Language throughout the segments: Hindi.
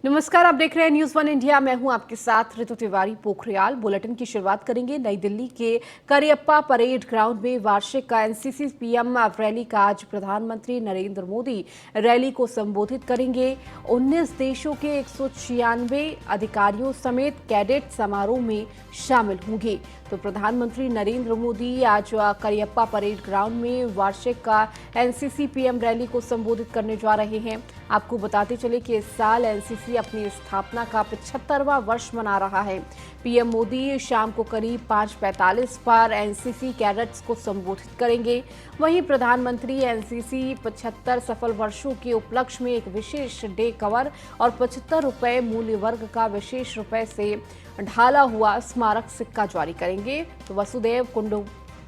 नमस्कार, आप देख रहे हैं न्यूज वन इंडिया। मैं हूं आपके साथ ऋतु तिवारी। पोखरियाल बुलेटिन की शुरुआत करेंगे। नई दिल्ली के करियप्पा परेड ग्राउंड में वार्षिक एनसीसी पीएम रैली का आज प्रधानमंत्री नरेंद्र मोदी रैली को संबोधित करेंगे। 19 देशों के 196 अधिकारियों समेत कैडेट समारोह में शामिल होंगे। तो प्रधानमंत्री नरेंद्र मोदी आज करियप्पा परेड ग्राउंड में वार्षिक एनसीसी पीएम रैली को संबोधित करने जा रहे हैं। आपको बताते चले कि इस साल एनसीसी अपनी स्थापना का 75वां वर्ष मना रहा है। पीएम मोदी शाम को करीब 5:45 पर एनसीसी कैडेट्स को संबोधित करेंगे। वहीं प्रधानमंत्री एनसीसी 75 सफल वर्षों के उपलक्ष्य में एक विशेष डे कवर और 75 रुपए मूल्य वर्ग का विशेष रुपए से ढाला हुआ स्मारक सिक्का जारी करेंगे। तो वसुदैव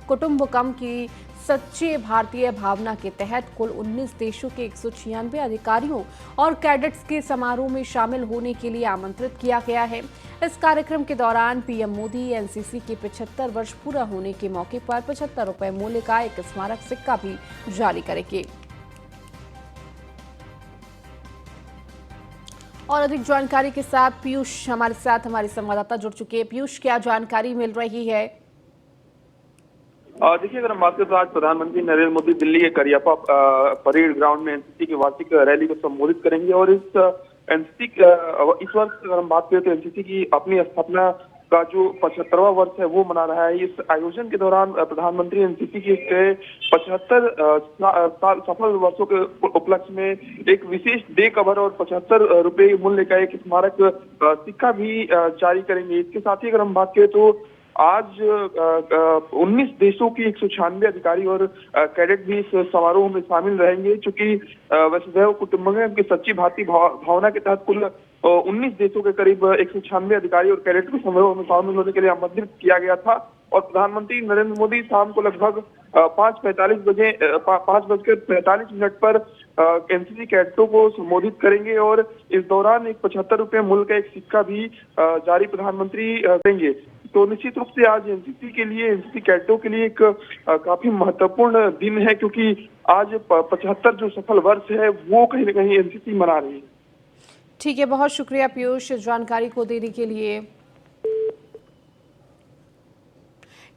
कुटुंबकम की सच्चे भारतीय भावना के तहत कुल 19 देशों के 196 अधिकारियों और कैडेट्स के समारोह में शामिल होने के लिए आमंत्रित किया गया है। इस कार्यक्रम के दौरान पीएम मोदी एनसीसी के 75 वर्ष पूरा होने के मौके पर 75 रुपए मूल्य का एक स्मारक सिक्का भी जारी करेंगे। और अधिक जानकारी के साथ पीयूष हमारे साथ हमारे संवाददाता जुड़ चुके हैं। पीयूष, क्या जानकारी मिल रही है? देखिए, अगर हम बात करें तो आज प्रधानमंत्री नरेंद्र मोदी दिल्ली के करियप्पा परेड ग्राउंड में एनसीसी की वार्षिक रैली को संबोधित करेंगे। और इस एनसीसी इस वर्ष अगर हम बात करें तो एनसीसी की अपनी स्थापना का जो 75वां वर्ष है वो मना रहा है। इस आयोजन के दौरान प्रधानमंत्री एनसीसी के 75 साल सफल वर्षों के उपलक्ष्य में एक विशेष डे कवर और 75 रुपए मूल्य का एक स्मारक सिक्का भी जारी करेंगे। इसके साथ ही अगर हम बात करें तो आज 19 देशों की 196 अधिकारी और कैडेट भी इस समारोह में शामिल रहेंगे। चूंकि वसुधैव कुटुंबकम की सच्ची भारतीय भावना के तहत कुल 19 देशों के करीब 196 अधिकारी और कैडेट को समारोह में शामिल होने के लिए आमंत्रित किया गया था। और प्रधानमंत्री नरेंद्र मोदी शाम को लगभग 5:45 पर एनसीसी कैडेटों को संबोधित करेंगे। और इस दौरान एक 75 रुपए मूल्य का एक सिक्का भी जारी प्रधानमंत्री करेंगे। तो निश्चित रूप से आज एनसीसी के लिए, एनसीसी कैडेटों के लिए एक काफी महत्वपूर्ण दिन है, क्योंकि आज 75 जो सफल वर्ष है वो कहीं न कहीं एनसीसी मना रही है। ठीक है, बहुत शुक्रिया पीयूष जानकारी को देने के लिए।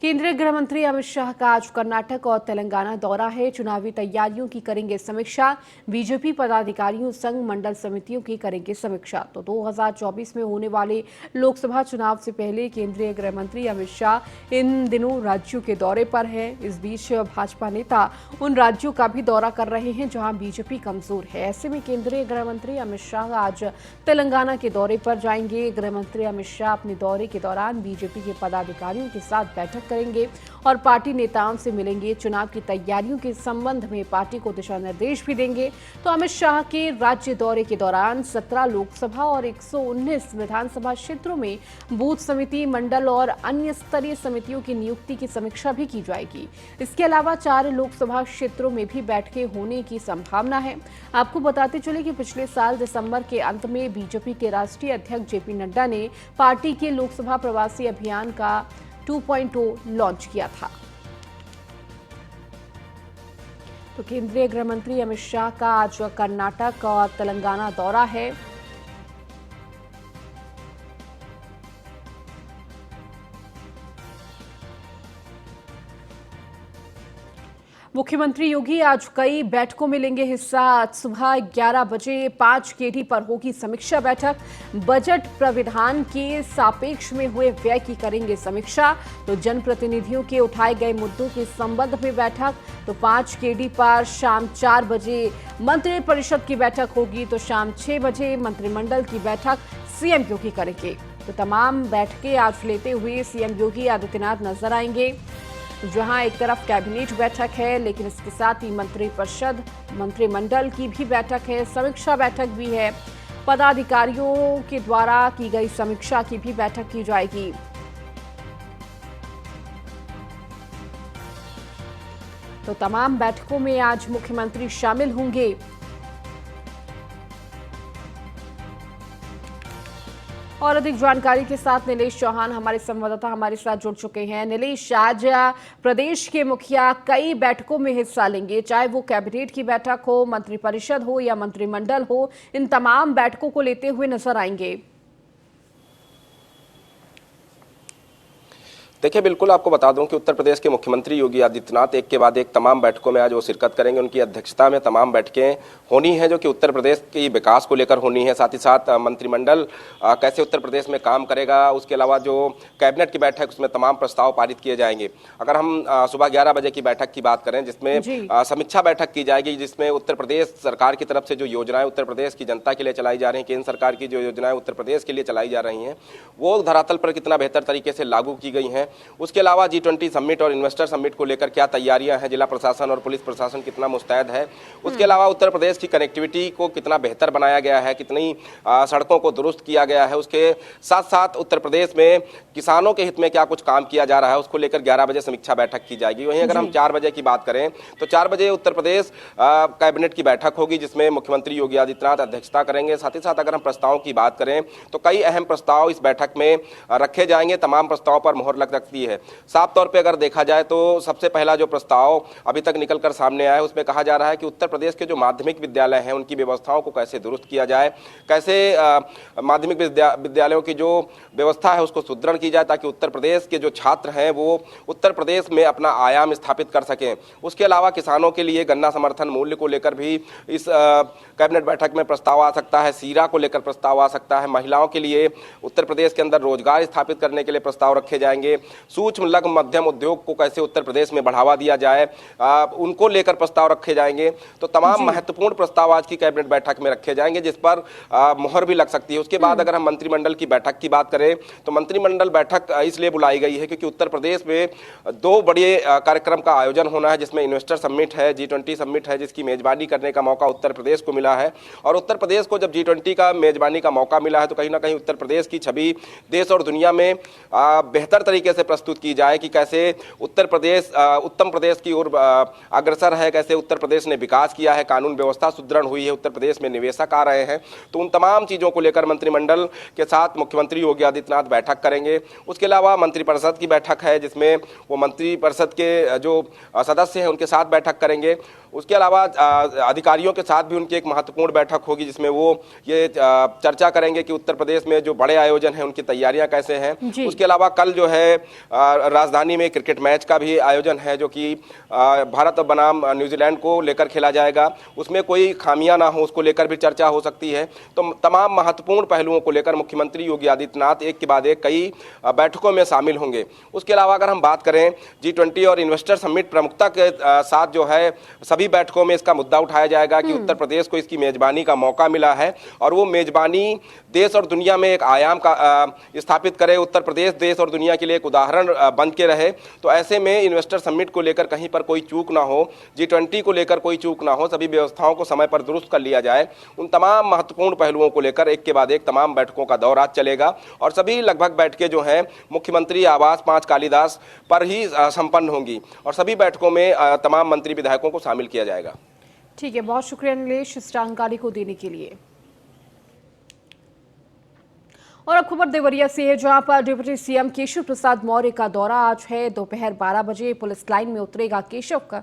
केंद्रीय गृह मंत्री अमित शाह का आज कर्नाटक और तेलंगाना दौरा है। चुनावी तैयारियों की करेंगे समीक्षा। बीजेपी पदाधिकारियों संघ मंडल समितियों की करेंगे समीक्षा। तो 2024 में होने वाले लोकसभा चुनाव से पहले केंद्रीय गृह मंत्री अमित शाह इन दिनों राज्यों के दौरे पर है। इस बीच भाजपा नेता उन राज्यों का भी दौरा कर रहे हैं जहां बीजेपी कमजोर है। ऐसे में केंद्रीय गृह मंत्री अमित शाह आज तेलंगाना के दौरे पर जाएंगे। गृह मंत्री अमित शाह अपने दौरे के दौरान बीजेपी के पदाधिकारियों के साथ बैठक करेंगे और पार्टी नेताओं से मिलेंगे। चुनाव की तैयारियों के संबंध में पार्टी को दिशा निर्देश भी देंगे। तो अमित शाह के राज्य दौरे के दौरान 17 लोकसभा और 119 विधानसभा क्षेत्रों में बूथ समिति, मंडल और अन्य स्तरीय समितियों की नियुक्ति की समीक्षा भी की जाएगी। इसके अलावा 4 लोकसभा क्षेत्रों में भी बैठकें होने की संभावना है। आपको बताते चले कि पिछले साल दिसंबर के अंत में बीजेपी के राष्ट्रीय अध्यक्ष जेपी नड्डा ने पार्टी के लोकसभा प्रवासी अभियान का 2.0 लॉन्च किया था। तो केंद्रीय गृह मंत्री अमित शाह का आज कर्नाटक और तेलंगाना दौरा है। मुख्यमंत्री योगी आज कई बैठकों में लेंगे हिस्सा। आज सुबह 11 बजे 5 केडी पर होगी समीक्षा बैठक। बजट प्राविधान के सापेक्ष में हुए व्यय की करेंगे समीक्षा। तो जनप्रतिनिधियों के उठाए गए मुद्दों के संबंध में बैठक। तो 5 केडी पर शाम 4 बजे मंत्रिपरिषद की बैठक होगी। तो शाम 6 बजे मंत्रिमंडल की बैठक सीएम योगी करेंगे। तो तमाम बैठकें आज लेते हुए सीएम योगी आदित्यनाथ नजर आएंगे, जहां एक तरफ कैबिनेट बैठक है, लेकिन इसके साथ ही मंत्रिपरिषद, मंत्रिमंडल की भी बैठक है, समीक्षा बैठक भी है। पदाधिकारियों के द्वारा की गई समीक्षा की भी बैठक की जाएगी। तो तमाम बैठकों में आज मुख्यमंत्री शामिल होंगे। और अधिक जानकारी के साथ नीलेश चौहान हमारे संवाददाता हमारे साथ जुड़ चुके हैं। नीलेश, आज प्रदेश के मुखिया कई बैठकों में हिस्सा लेंगे, चाहे वो कैबिनेट की बैठक हो, मंत्रिपरिषद हो या मंत्रिमंडल हो, इन तमाम बैठकों को लेते हुए नजर आएंगे। देखिए, बिल्कुल आपको बता दूं कि उत्तर प्रदेश के मुख्यमंत्री योगी आदित्यनाथ एक के बाद एक तमाम बैठकों में आज वो शिरकत करेंगे। उनकी अध्यक्षता में तमाम बैठकें होनी है जो कि उत्तर प्रदेश की विकास को लेकर होनी है। साथ ही साथ मंत्रिमंडल कैसे उत्तर प्रदेश में काम करेगा, उसके अलावा जो कैबिनेट की बैठक उसमें तमाम प्रस्ताव पारित किए जाएंगे। अगर हम सुबह 11 बजे की बैठक की बात करें जिसमें समीक्षा बैठक की जाएगी, जिसमें उत्तर प्रदेश सरकार की तरफ से जो योजनाएं उत्तर प्रदेश की जनता के लिए चलाई जा रही हैं, केंद्र सरकार की जो योजनाएं उत्तर प्रदेश के लिए चलाई जा रही हैं, वो धरातल पर कितना बेहतर तरीके से लागू की गई हैं। उसके अलावा G20 समिट और इन्वेस्टर समिट को लेकर क्या तैयारियां हैं, जिला प्रशासन और पुलिस प्रशासन कितना मुस्तैद है। उसके अलावा उत्तर प्रदेश की कनेक्टिविटी को कितना बेहतर बनाया गया है, कितनी सड़कों को दुरुस्त किया गया है। उसके साथ साथ उत्तर प्रदेश में किसानों के हित में क्या कुछ काम किया जा रहा है, उसको लेकर 11 बजे समीक्षा बैठक की जाएगी। वहीं अगर हम 4 बजे की बात करें तो 4 बजे उत्तर प्रदेश कैबिनेट की बैठक होगी जिसमें मुख्यमंत्री योगी आदित्यनाथ अध्यक्षता करेंगे। साथ ही साथ अगर हम प्रस्तावों की बात करें तो कई अहम प्रस्ताव इस बैठक में रखे जाएंगे। तमाम प्रस्तावों पर मोहर लग सकती है। साफ तौर पे अगर देखा जाए तो सबसे पहला जो प्रस्ताव अभी तक निकल कर सामने आया है उसमें कहा जा रहा है कि उत्तर प्रदेश के जो माध्यमिक विद्यालय हैं उनकी व्यवस्थाओं को कैसे दुरुस्त किया जाए, कैसे माध्यमिक विद्यालयों की जो व्यवस्था है उसको सुदृढ़ की जाए ताकि उत्तर प्रदेश के जो छात्र हैं वो उत्तर प्रदेश में अपना आयाम स्थापित कर सकें। उसके अलावा किसानों के लिए गन्ना समर्थन मूल्य को लेकर भी इस कैबिनेट बैठक में प्रस्ताव आ सकता है। सीरा को लेकर प्रस्ताव आ सकता है। महिलाओं के लिए उत्तर प्रदेश के अंदर रोजगार स्थापित करने के लिए प्रस्ताव रखे जाएंगे। सूक्ष्म लघु मध्यम उद्योग को कैसे उत्तर प्रदेश में बढ़ावा दिया जाए, उनको लेकर प्रस्ताव रखे जाएंगे। तो तमाम महत्वपूर्ण प्रस्ताव आज की कैबिनेट बैठक में रखे जाएंगे जिस पर मुहर भी लग सकती है। उसके बाद अगर हम मंत्रिमंडल की बैठक की बात करें तो मंत्रिमंडल बैठक इसलिए बुलाई गई है क्योंकि उत्तर प्रदेश में 2 बड़े कार्यक्रम का आयोजन होना है जिसमें इन्वेस्टर समिट है, G20 समिट है जिसकी मेजबानी करने का मौका उत्तर प्रदेश को मिला है। और उत्तर प्रदेश को जब G20 का मेजबानी का मौका मिला है तो कहीं ना कहीं उत्तर प्रदेश की छवि देश और दुनिया में बेहतर तरीके से प्रस्तुत की जाए कि कैसे उत्तर प्रदेश उत्तम प्रदेश की ओर अग्रसर है, कैसे उत्तर प्रदेश ने विकास किया है, कानून व्यवस्था सुदृढ़ हुई है, उत्तर प्रदेश में निवेशक आ रहे हैं। तो उन तमाम चीज़ों को लेकर मंत्रिमंडल के साथ मुख्यमंत्री योगी आदित्यनाथ बैठक करेंगे। उसके अलावा मंत्रिपरिषद की बैठक है जिसमें वो मंत्रिपरिषद के जो सदस्य हैं उनके साथ बैठक करेंगे। उसके अलावा अधिकारियों के साथ भी उनकी एक महत्वपूर्ण बैठक होगी जिसमें वो ये चर्चा करेंगे कि उत्तर प्रदेश में जो बड़े आयोजन हैं उनकी तैयारियां कैसे हैं। उसके अलावा कल जो है राजधानी में क्रिकेट मैच का भी आयोजन है जो कि भारत बनाम न्यूजीलैंड को लेकर खेला जाएगा। उसमें कोई खामियां ना हो उसको लेकर भी चर्चा हो सकती है। तो तमाम महत्वपूर्ण पहलुओं को लेकर मुख्यमंत्री योगी आदित्यनाथ एक के बाद एक कई बैठकों में शामिल होंगे। उसके अलावा अगर हम बात करें G20 और इन्वेस्टर समिट प्रमुखता के साथ जो है सभी बैठकों में इसका मुद्दा उठाया जाएगा कि उत्तर प्रदेश को इसकी मेजबानी का मौका मिला है और वो मेजबानी देश और दुनिया में एक आयाम का स्थापित करे। उत्तर प्रदेश देश और दुनिया के लिए एक उदाहरण बन के रहे। तो ऐसे में इन्वेस्टर समिट को लेकर कहीं पर कोई चूक ना हो, G20 को लेकर कोई चूक ना हो, सभी व्यवस्थाओं को समय पर दुरुस्त कर लिया जाए। उन तमाम महत्वपूर्ण पहलुओं को लेकर एक के बाद एक तमाम बैठकों का दौर आज चलेगा और सभी लगभग बैठकें जो हैं मुख्यमंत्री आवास 5 कालीदास पर ही संपन्न होंगी और सभी बैठकों में तमाम मंत्री विधायकों को शामिल किया जाएगा। ठीक है, बहुत शुक्रिया नीलेश इस जानकारी को देने के लिए। और अब खबर देवरिया से है जहां पर डिप्टी सीएम केशव प्रसाद मौर्य का दौरा आज है। दोपहर 12 बजे पुलिस लाइन में उतरेगा केशव का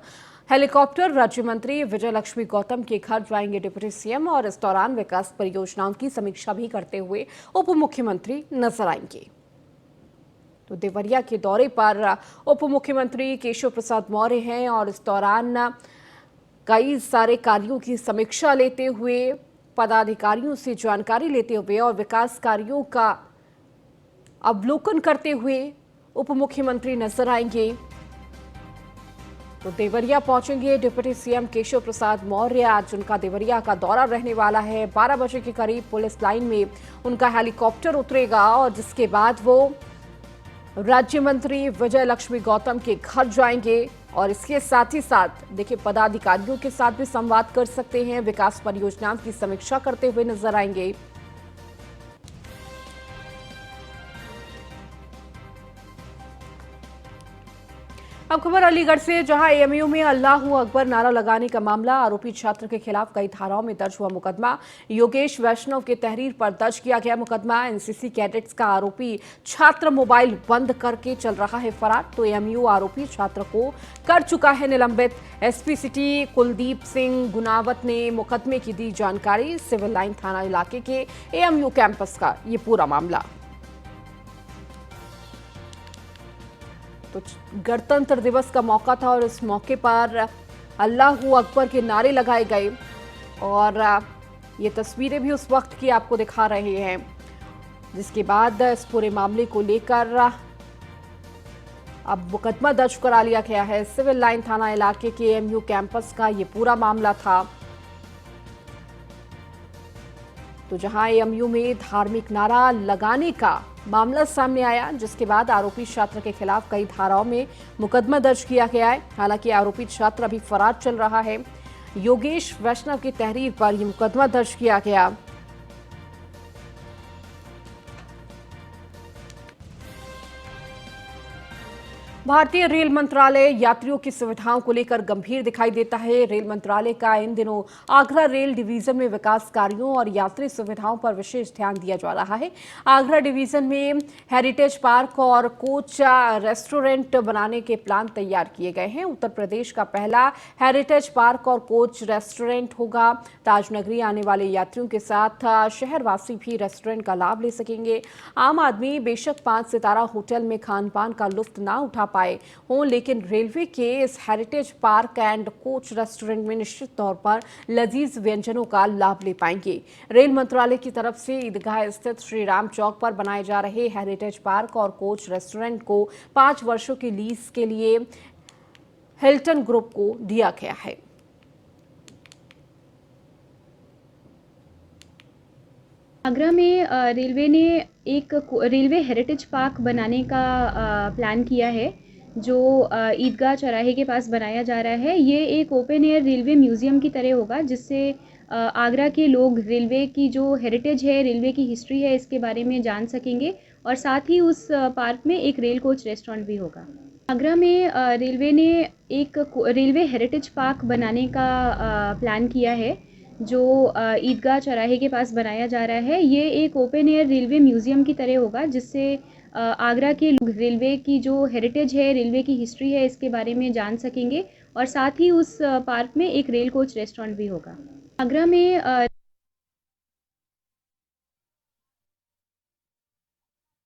हेलीकॉप्टर। राज्य मंत्री विजय लक्ष्मी गौतम के घर जाएंगे डिप्टी सीएम और इस दौरान विकास परियोजनाओं की समीक्षा भी करते हुए उप मुख्यमंत्री नजर आएंगे। तो देवरिया के दौरे पर उप मुख्यमंत्री केशव प्रसाद मौर्य हैं और इस दौरान कई सारे कार्यों की समीक्षा लेते हुए, पदाधिकारियों से जानकारी लेते हुए और विकास कार्यों का अवलोकन करते हुए उप मुख्यमंत्री नजर आएंगे। तो देवरिया पहुंचेंगे डिप्टी सीएम केशव प्रसाद मौर्य। आज उनका देवरिया का दौरा रहने वाला है। 12 बजे के करीब पुलिस लाइन में उनका हेलीकॉप्टर उतरेगा और जिसके बाद वो राज्य मंत्री विजय लक्ष्मी गौतम के घर जाएंगे और इसके साथ ही साथ देखिए पदाधिकारियों के साथ भी संवाद कर सकते हैं, विकास परियोजनाओं की समीक्षा करते हुए नजर आएंगे। अब खबर अलीगढ़ से, जहां एएमयू में अल्लाहू अकबर नारा लगाने का मामला, आरोपी छात्र के खिलाफ कई धाराओं में दर्ज हुआ मुकदमा। योगेश वैष्णव के तहरीर पर दर्ज किया गया मुकदमा। एनसीसी कैडेट्स का आरोपी छात्र मोबाइल बंद करके चल रहा है फरार, तो एएमयू आरोपी छात्र को कर चुका है निलंबित। एसपी सिटी कुलदीप सिंह गुनावत ने मुकदमे की दी जानकारी। सिविल लाइन थाना इलाके के एएमयू कैंपस का ये पूरा मामला। तो गणतंत्र दिवस का मौका था और इस मौके पर अल्लाहू अकबर के नारे लगाए गए और ये तस्वीरें भी उस वक्त की आपको दिखा रहे हैं, जिसके बाद इस पूरे मामले को लेकर अब मुकदमा दर्ज करा लिया गया है। सिविल लाइन थाना इलाके के एएमयू कैंपस का ये पूरा मामला था, तो जहां एएमयू में धार्मिक नारा लगाने का मामला सामने आया, जिसके बाद आरोपी छात्र के खिलाफ कई धाराओं में मुकदमा दर्ज किया गया है। हालांकि आरोपी छात्र अभी फरार चल रहा है। योगेश वैष्णव की तहरीर पर यह मुकदमा दर्ज किया गया। भारतीय रेल मंत्रालय यात्रियों की सुविधाओं को लेकर गंभीर दिखाई देता है। रेल मंत्रालय का इन दिनों आगरा रेल डिवीजन में विकास कार्यों और यात्री सुविधाओं पर विशेष ध्यान दिया जा रहा है। आगरा डिवीजन में हेरिटेज पार्क और कोच रेस्टोरेंट बनाने के प्लान तैयार किए गए हैं। उत्तर प्रदेश का पहला हेरिटेज पार्क और कोच रेस्टोरेंट होगा। ताजनगरी आने वाले यात्रियों के साथ शहरवासी भी रेस्टोरेंट का लाभ ले सकेंगे। आम आदमी बेशक 5 सितारा होटल में खान पान का लुत्फ ना उठा पाए हों, लेकिन रेलवे के इस heritage park and coach restaurant में निश्चित तौर पर लजीज व्यंजनों का लाभ ले पाएंगे। रेल मंत्रालय की तरफ से ईदगाह स्थित श्री राम चौक पर बनाए जा रहे हेरिटेज पार्क और कोच रेस्टोरेंट को 5 वर्षों की लीज के लिए हिल्टन ग्रुप को दिया गया है। आगरा में रेलवे ने एक रेलवे हेरिटेज पार्क बनाने का प्लान किया है, जो ईदगाह चौराहे के पास बनाया जा रहा है। ये एक ओपन एयर रेलवे म्यूज़ियम की तरह होगा, जिससे आगरा के लोग रेलवे की जो हेरिटेज है, रेलवे की हिस्ट्री है, इसके बारे में जान सकेंगे। और साथ ही उस पार्क में एक रेल कोच रेस्टोरेंट भी होगा। आगरा में रेलवे ने एक रेलवे हेरिटेज पार्क बनाने का प्लान किया है, जो ईदगाह चौराहे के पास बनाया जा रहा है। ये एक ओपन एयर रेलवे म्यूज़ियम की तरह होगा, जिससे आगरा के लोग रेलवे की जो हेरिटेज है, रेलवे की हिस्ट्री है, इसके बारे में जान सकेंगे। और साथ ही उस पार्क में एक रेल कोच रेस्टोरेंट भी होगा। आगरा में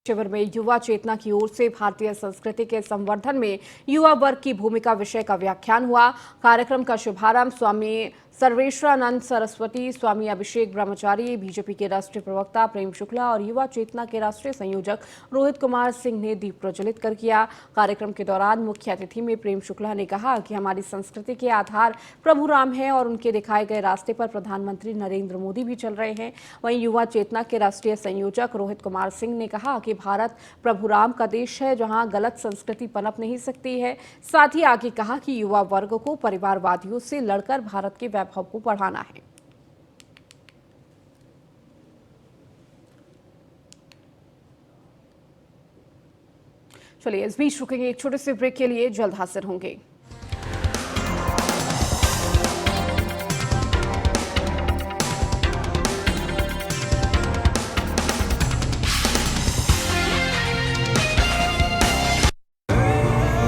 शिविर में युवा चेतना की ओर से भारतीय संस्कृति के संवर्धन में युवा वर्ग की भूमिका विषय का व्याख्यान हुआ। कार्यक्रम का शुभारंभ स्वामी सर्वेश्वरानंद सरस्वती, स्वामी अभिषेक ब्रह्मचारी, बीजेपी के राष्ट्रीय प्रवक्ता प्रेम शुक्ला और युवा चेतना के राष्ट्रीय संयोजक रोहित कुमार सिंह ने दीप प्रज्वलित कर किया। कार्यक्रम के दौरान मुख्य अतिथि में प्रेम शुक्ला ने कहा कि हमारी संस्कृति के आधार प्रभु राम है और उनके दिखाए गए रास्ते पर प्रधानमंत्री नरेंद्र मोदी भी चल रहे हैं। वहीं युवा चेतना के राष्ट्रीय संयोजक रोहित कुमार सिंह ने कहा कि भारत प्रभु राम का देश है, जहां गलत संस्कृति पनप नहीं सकती है। साथ ही आगे कहा कि युवा वर्ग को परिवारवादियों से लड़कर भारत के वैभव को बढ़ाना है। चलिए इस बीच रुकेंगे एक छोटे से ब्रेक के लिए, जल्द हाजिर होंगे।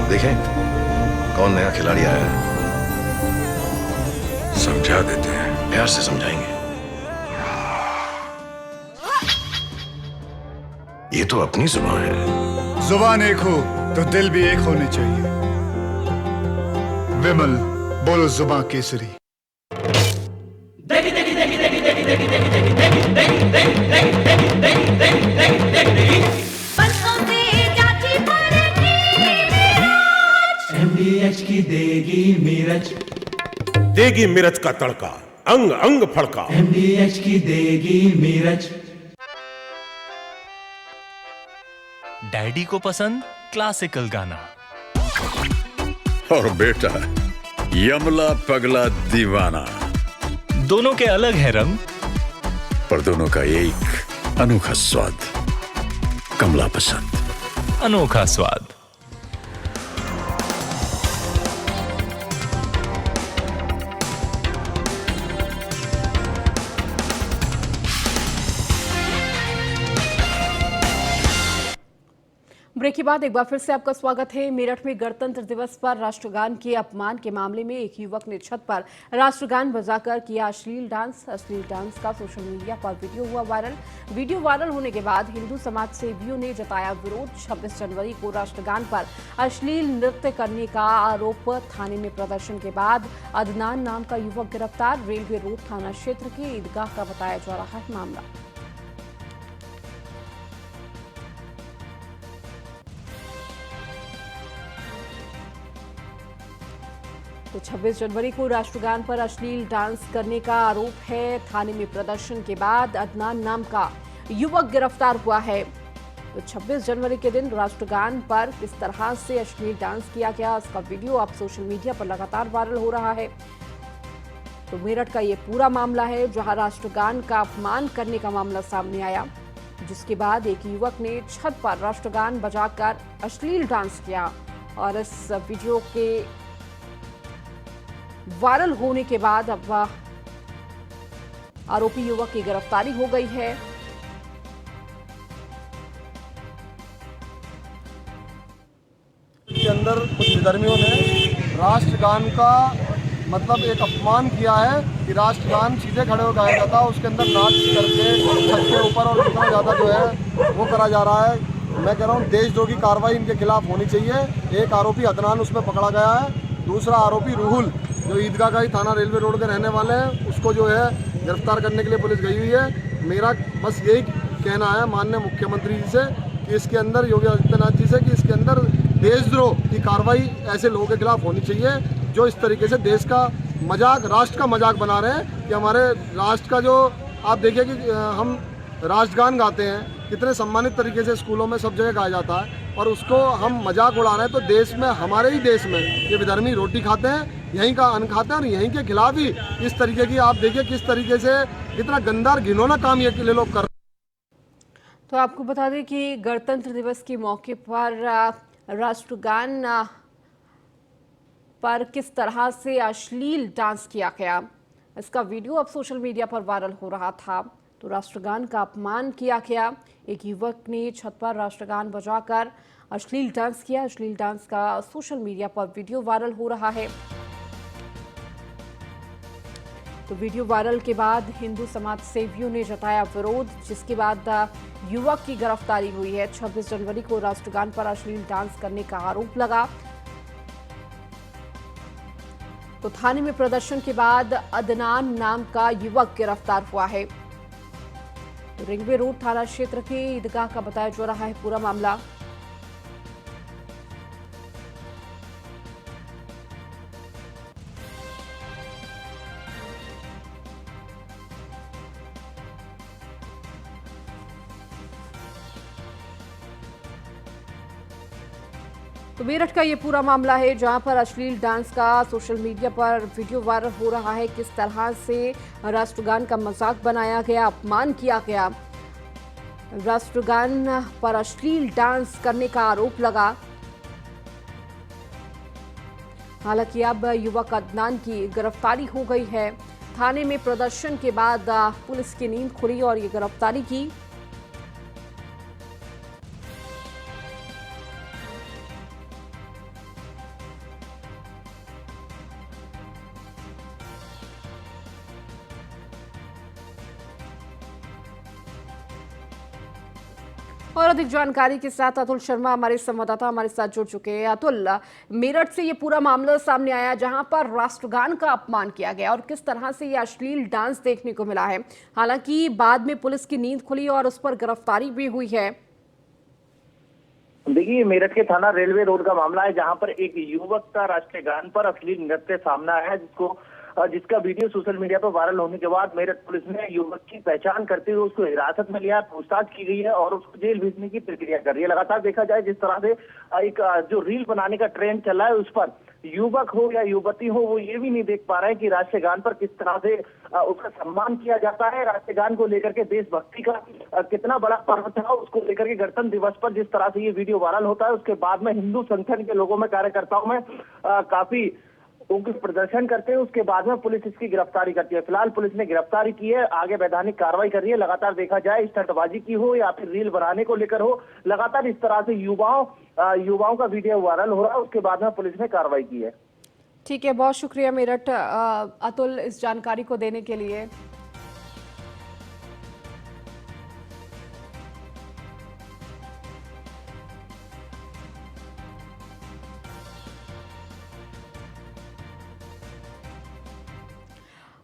देखें कौन नया खिलाड़ी आया है। समझा देते हैं। प्यार से समझाएंगे। ये तो अपनी जुबान है। जुबान एक हो तो दिल भी एक होने चाहिए। विमल बोलो जुबान केसरी। MDH की देगी मिर्च, देगी मिर्च का तड़का, अंग अंग फड़का। MDH की देगी मिर्च। डैडी को पसंद क्लासिकल गाना और बेटा यमला पगला दीवाना। दोनों के अलग है रंग, पर दोनों का एक अनोखा स्वाद। कमला पसंद, अनोखा स्वाद। ब्रेक के बाद एक बार फिर से आपका स्वागत है। मेरठ में गणतंत्र दिवस पर राष्ट्रगान के अपमान के मामले में एक युवक ने छत पर राष्ट्रगान बजाकर किया अश्लील डांस। अश्लील डांस का सोशल मीडिया पर वीडियो हुआ वायरल। वीडियो वायरल होने के बाद हिंदू समाज सेवियों ने जताया विरोध। 26 जनवरी को राष्ट्रगान पर अश्लील नृत्य करने का आरोप। थाने में प्रदर्शन के बाद अदनान नाम का युवक गिरफ्तार। रेलवे रोड थाना क्षेत्र के ईदगाह का बताया जा रहा है मामला। तो 26 जनवरी को राष्ट्रगान पर अश्लील डांस करने का आरोप है। थाने में प्रदर्शन के बाद अदनान नाम का युवक गिरफ्तार हुआ है। तो 26 जनवरी के दिन राष्ट्रगान पर किस तरह से अश्लील डांस किया गया, इसका वीडियो अब सोशल मीडिया पर लगातार वायरल हो रहा है। तो मेरठ का ये पूरा मामला है जहां राष्ट्रगान का अपमान करने का मामला सामने आया, जिसके बाद एक युवक ने छत पर राष्ट्रगान बजाकर अश्लील डांस किया और इस वीडियो के वायरल होने के बाद अब आरोपी युवक की गिरफ्तारी हो गई है। के अंदर कुछ विधर्मियों ने राष्ट्रगान का मतलब एक अपमान किया है कि राष्ट्रगान सीधे खड़े हो गाया जाता है, उसके अंदर नाच करके छत के ऊपर और इतना ज़्यादा जो है वो करा जा रहा है। मैं कह रहा हूँ देशद्रोही कार्रवाई इनके खिलाफ होनी चाहिए। एक आरोपी अदनान उसमें पकड़ा गया है, दूसरा आरोपी रूहुल जो ईदगाह का ही थाना रेलवे रोड के रहने वाले हैं, उसको जो है गिरफ्तार करने के लिए पुलिस गई हुई है। मेरा बस यही कहना है माननीय मुख्यमंत्री जी से कि इसके अंदर योगी आदित्यनाथ जी से कि इसके अंदर देशद्रोह की कार्रवाई ऐसे लोगों के खिलाफ होनी चाहिए जो इस तरीके से देश का मजाक, राष्ट्र का मजाक बना रहे हैं। कि हमारे राष्ट्र का जो आप देखिए कि हम राष्ट्रगान गाते हैं, कितने सम्मानित तरीके से स्कूलों में सब जगह गाया जाता है, और उसको हम मजाक उड़ा रहे हैं। तो देश में, हमारे ही देश में ये विधर्मी रोटी खाते हैं, यहीं का अन्न खाते हैं, और यहीं के खिलाफ ही इस तरीके की आप देखिए किस तरीके से कितना गंदा और घिनौना काम ये लोग कर। तो आपको बता दें कि गणतंत्र दिवस के मौके पर राष्ट्रगान पर किस तरह से अश्लील डांस किया गया, इसका वीडियो अब सोशल मीडिया पर वायरल हो रहा था। तो राष्ट्रगान का अपमान किया गया। एक युवक ने छत पर राष्ट्रगान बजाकर अश्लील डांस किया। अश्लील डांस का सोशल मीडिया पर वीडियो वायरल हो रहा है। तो वीडियो वायरल के बाद हिंदू समाज सेवियों ने जताया विरोध, जिसके बाद युवक की गिरफ्तारी हुई है। 26 जनवरी को राष्ट्रगान पर अश्लील डांस करने का आरोप लगा। तो थाने में प्रदर्शन के बाद अदनान नाम का युवक गिरफ्तार हुआ है। तो रेलवे रोड थाना क्षेत्र के ईदगाह का बताया जा रहा है पूरा मामला। तो मेरठ का ये पूरा मामला है जहां पर अश्लील डांस का सोशल मीडिया पर वीडियो वायरल हो रहा है। किस तरह से राष्ट्रगान का मजाक बनाया गया, अपमान किया गया, राष्ट्रगान पर अश्लील डांस करने का आरोप लगा। हालांकि अब युवक अदनान की गिरफ्तारी हो गई है। थाने में प्रदर्शन के बाद पुलिस की नींद खुली और ये गिरफ्तारी की। और अधिक जानकारी के साथ अतुल शर्मा हमारे संवाददाता हमारे साथ जुड़ चुके हैं। अतुल, मेरठ से ये पूरा मामला सामने आया जहां पर राष्ट्रगान का अपमान किया गया और किस तरह से ये अश्लील डांस देखने को मिला है। हालांकि बाद में पुलिस की नींद खुली और उस पर गिरफ्तारी भी हुई है। देखिए, मेरठ के थाना रेलवे रोड का मामला है जहां पर एक युवक का राष्ट्रगान पर अश्लील नृत्य सामने आया है, जिसका वीडियो सोशल मीडिया पर वायरल होने के बाद मेरठ पुलिस ने युवक की पहचान करते हुए उसको हिरासत में लिया, पूछताछ की गई है और उसको जेल भेजने की प्रक्रिया कर रही है। लगातार देखा जाए जिस तरह से एक जो रील बनाने का ट्रेंड चला है, उस पर युवक हो या युवती हो वो ये भी नहीं देख पा रहे हैं कि राष्ट्रगान पर किस तरह से उसका सम्मान किया जाता है। राष्ट्रगान को लेकर के देशभक्ति का कितना बड़ा पर्व था, उसको लेकर के गणतंत्र दिवस पर जिस तरह से ये वीडियो वायरल होता है, उसके बाद में हिंदू संगठन के लोगों में, कार्यकर्ताओं में काफी वो कुछ प्रदर्शन करते हैं, उसके बाद में पुलिस इसकी गिरफ्तारी करती है। फिलहाल पुलिस ने गिरफ्तारी की है, आगे वैधानिक कार्रवाई कर रही है। लगातार देखा जाए स्टंटबाजी की हो या फिर रील बनाने को लेकर हो, लगातार इस तरह से युवाओं का वीडियो वायरल हो रहा है, उसके बाद में पुलिस ने कार्रवाई की है। ठीक है, बहुत शुक्रिया मेरठ अतुल इस जानकारी को देने के लिए।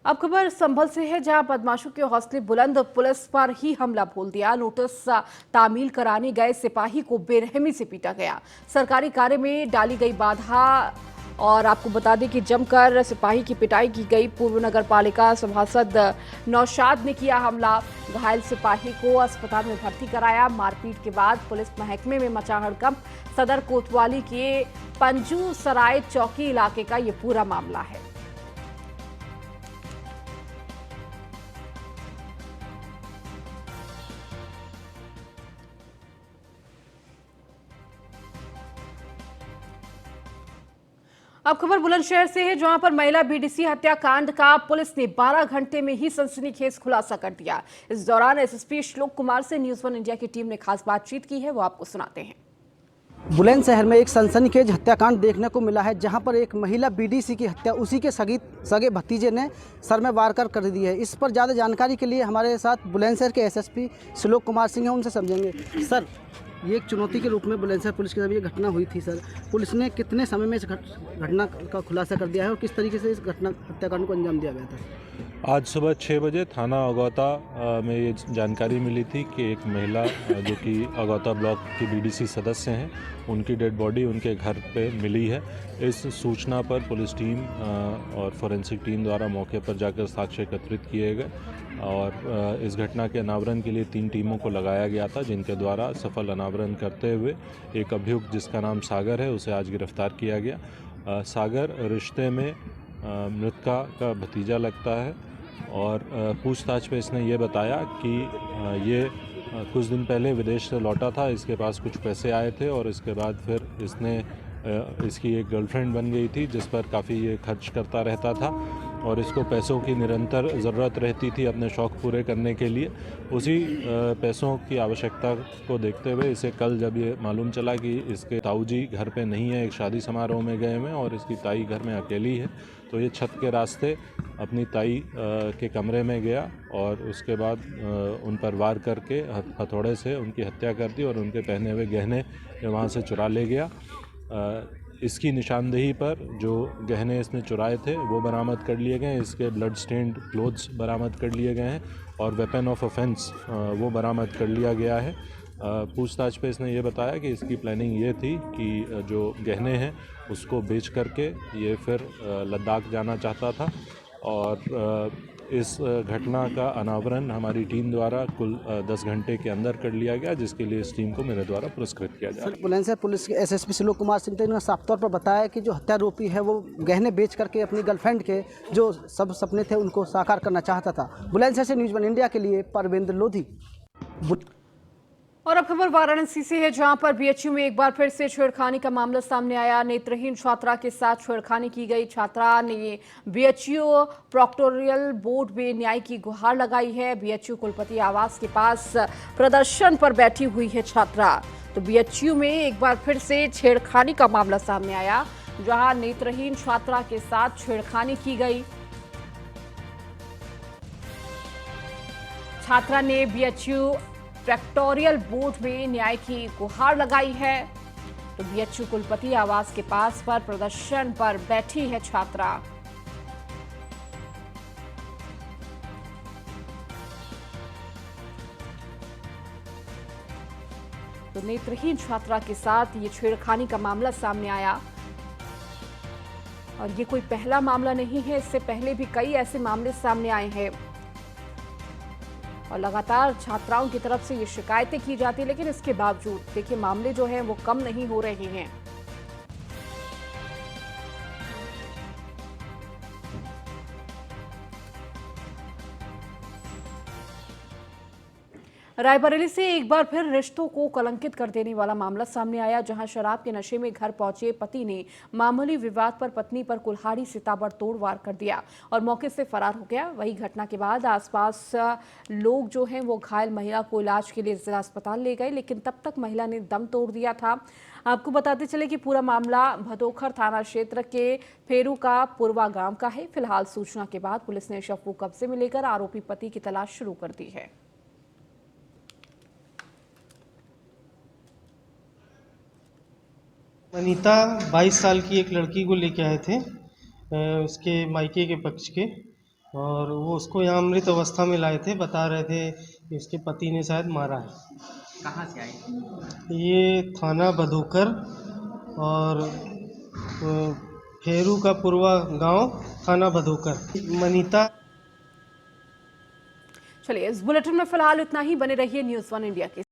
अब खबर संभल से है, जहां बदमाशों के हौसले बुलंद, पुलिस पर ही हमला बोल दिया। नोटिस तामील कराने गए सिपाही को बेरहमी से पीटा गया। सरकारी कार्य में डाली गई बाधा। और आपको बता दें कि जमकर सिपाही की पिटाई की गई। पूर्व नगर पालिका सभासद नौशाद ने किया हमला। घायल सिपाही को अस्पताल में भर्ती कराया। मारपीट के बाद पुलिस महकमे में मचा हड़कंप। सदर कोतवाली के पंजू सराय चौकी इलाके का ये पूरा मामला है। अब खबर बुलंदशहर से है, जहां पर महिला बीडीसी हत्याकांड का पुलिस ने 12 घंटे में ही सनसनीखेज खुलासा कर दिया। इस दौरान एसएसपी श्लोक कुमार से न्यूज़ 1 इंडिया की टीम ने खास बातचीत की है, वो आपको सुनाते हैं। बुलंदशहर में एक सनसनीखेज हत्याकांड देखने को मिला है, जहां पर एक महिला बीडीसी की हत्या उसी के सगे भतीजे ने सर में वार कर दी है। इस पर ज़्यादा जानकारी के लिए हमारे साथ बुलंदशहर के एसएसपी श्लोक कुमार सिंह हैं, उनसे समझेंगे। सर, ये एक चुनौती के रूप में बुलंदशहर पुलिस के साथ ये घटना हुई थी। सर, पुलिस ने कितने समय में इस घटना का खुलासा कर दिया है और किस तरीके से इस हत्याकांड को अंजाम दिया गया था? आज सुबह 6 बजे थाना अगौता में ये जानकारी मिली थी कि एक महिला जो कि अगौता ब्लॉक की बीडीसी सदस्य हैं, उनकी डेड बॉडी उनके घर पे मिली है। इस सूचना पर पुलिस टीम और फोरेंसिक टीम द्वारा मौके पर जाकर साक्ष्य एकत्रित किए गए और इस घटना के अनावरण के लिए 3 टीमों को लगाया गया था, जिनके द्वारा सफल अनावरण करते हुए एक अभियुक्त जिसका नाम सागर है, उसे आज गिरफ्तार किया गया। सागर रिश्ते में मृतका का भतीजा लगता है और पूछताछ पे इसने ये बताया कि ये कुछ दिन पहले विदेश से लौटा था। इसके पास कुछ पैसे आए थे और इसके बाद फिर इसकी एक गर्लफ्रेंड बन गई थी, जिस पर काफ़ी ये खर्च करता रहता था और इसको पैसों की निरंतर ज़रूरत रहती थी अपने शौक़ पूरे करने के लिए। उसी पैसों की आवश्यकता को देखते हुए इसे कल जब ये मालूम चला कि इसके ताऊजी घर पे नहीं है, एक शादी समारोह में गए हुए और इसकी ताई घर में अकेली है, तो ये छत के रास्ते अपनी ताई के कमरे में गया और उसके बाद उन पर वार करके हथौड़े से उनकी हत्या कर दी और उनके पहने हुए गहने वहाँ से चुरा ले गया। इसकी निशानदेही पर जो गहने इसने चुराए थे वो बरामद कर लिए गए। इसके ब्लड स्टेन्ड क्लोथ्स बरामद कर लिए गए हैं और वेपन ऑफ ऑफेंस वो बरामद कर लिया गया है। पूछताछ पे इसने ये बताया कि इसकी प्लानिंग ये थी कि जो गहने हैं उसको बेच करके ये फिर लद्दाख जाना चाहता था और इस घटना का अनावरण हमारी टीम द्वारा कुल 10 घंटे के अंदर कर लिया गया, जिसके लिए इस टीम को मेरे द्वारा पुरस्कृत किया जाए। बुलंदशहर पुलिस के एसएसपी श्लोक कुमार सिंह ने साफ तौर पर बताया कि जो हत्यारोपी है वो गहने बेच करके अपनी गर्लफ्रेंड के जो सब सपने थे उनको साकार करना चाहता था। बुलंदशहर से न्यूज़ 1 इंडिया के लिए परवेंद्र लोधी। और अब खबर वाराणसी से है, जहां पर बीएचयू में एक बार फिर से छेड़खानी का मामला सामने आया। नेत्रहीन छात्रा के साथ छेड़खानी की गई। छात्रा ने बीएचयू प्रोक्टोरियल बोर्ड में न्याय की गुहार लगाई है। बीएचयू कुलपति आवास के पास प्रदर्शन पर बैठी हुई है छात्रा। तो बीएचयू में एक बार फिर से छेड़खानी का मामला सामने आया, जहां नेत्रहीन छात्रा के साथ छेड़खानी की गई। छात्रा ने बीएचयू प्रोक्टोरियल बोर्ड में न्याय की गुहार लगाई है। तो बीएचयू कुलपति आवास के पास पर प्रदर्शन पर बैठी है छात्रा। तो नेत्रहीन छात्रा के साथ ये छेड़खानी का मामला सामने आया और ये कोई पहला मामला नहीं है, इससे पहले भी कई ऐसे मामले सामने आए हैं और लगातार छात्राओं की तरफ से ये शिकायतें की जाती है, लेकिन इसके बावजूद देखिए मामले जो हैं वो कम नहीं हो रहे हैं। रायबरेली से एक बार फिर रिश्तों को कलंकित कर देने वाला मामला सामने आया, जहां शराब के नशे में घर पहुंचे पति ने मामूली विवाद पर पत्नी पर कुल्हाड़ी से ताबड़तोड़ वार कर दिया और मौके से फरार हो गया। वही घटना के बाद आसपास लोग जो हैं वो घायल महिला को इलाज के लिए जिला अस्पताल ले गए, लेकिन तब तक महिला ने दम तोड़ दिया था। आपको बताते चले कि पूरा मामला भदोखर थाना क्षेत्र के फेरू का पुरवा गांव का है। फिलहाल सूचना के बाद पुलिस ने शव को कब्जे में लेकर आरोपी पति की तलाश शुरू कर दी है। अनीता 22 साल की एक लड़की को लेके आए थे उसके मायके के पक्ष के, और वो उसको यहाँ अमृत अवस्था में लाए थे। बता रहे थे कि उसके पति ने शायद मारा है। कहाँ से आई? ये थाना भदोकर और फेरू का पुरवा गांव, थाना भदोकर। अनीता। चलिए, इस बुलेटिन में फिलहाल इतना ही। बने रहिए न्यूज़ 1 इंडिया के